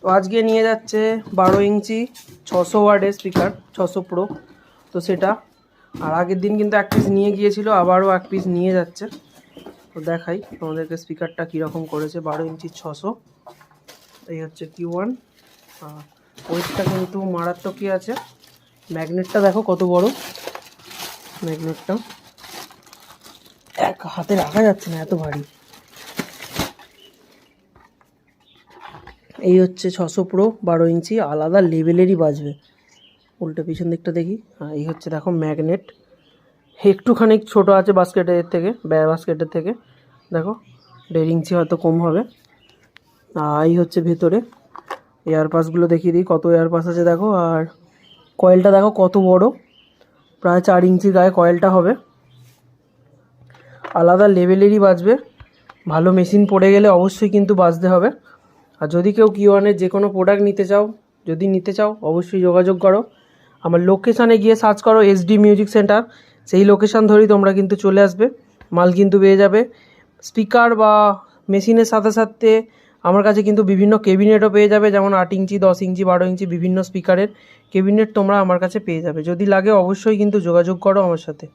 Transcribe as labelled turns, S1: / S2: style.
S1: তো আজকে নিয়ে যাচ্ছে 12 ইঞ্চি 600 ওয়াটের স্পিকার 600 প্রো। তো সেটা আর আগের দিন কিন্তু এক পিস নিয়ে গিয়েছিল, আবারও এক পিস নিয়ে যাচ্ছে। তো দেখাই তোমাদেরকে স্পিকারটা কীরকম করেছে। 12 ইঞ্চি 600, এই হচ্ছে Q1। ওয়েটটা কিন্তু মারাত্মকই আছে। ম্যাগনেটটা দেখো কত বড়, ম্যাগনেটটা এক হাতে রাখা যাচ্ছে না, এত ভারী। এই হচ্ছে 600 প্রো 12 ইঞ্চি, আলাদা লেভেলেরই বাজবে। উল্টে পিছন দিকটা দেখি। এই হচ্ছে দেখো ম্যাগনেট, একটুখানি ছোট আছে বাস্কেটের থেকে, বাস্কেটের থেকে দেখো 1.5 ইঞ্চি হয়তো কম হবে। এই হচ্ছে ভেতরে এয়ারপাসগুলো দেখিয়ে দিই, কত এয়ারপাস আছে দেখো। আর কয়েলটা দেখো কত বড়, প্রায় 4 ইঞ্চি গায়ে কয়েলটা হবে। আলাদা লেভেলেরই বাজবে, ভালো মেশিন পড়ে গেলে অবশ্যই কিন্তু বাজতে হবে। আর যদি কেউ Q1-এর যে কোনো প্রোডাক্ট নিতে চাও অবশ্যই যোগাযোগ করো। আমার লোকেশানে গিয়ে সার্চ করো SD মিউজিক সেন্টার, সেই লোকেশান ধরেই তোমরা কিন্তু চলে আসবে, মাল কিন্তু পেয়ে যাবে। স্পিকার বা মেশিনের সাথে সাথে আমার কাছে কিন্তু বিভিন্ন ক্যাবিনেটও পেয়ে যাবে, যেমন 8 ইঞ্চি 10 ইঞ্চি 12 ইঞ্চি বিভিন্ন স্পিকারের ক্যাবিনেট তোমরা আমার কাছে পেয়ে যাবে। যদি লাগে অবশ্যই কিন্তু যোগাযোগ করো আমার সাথে।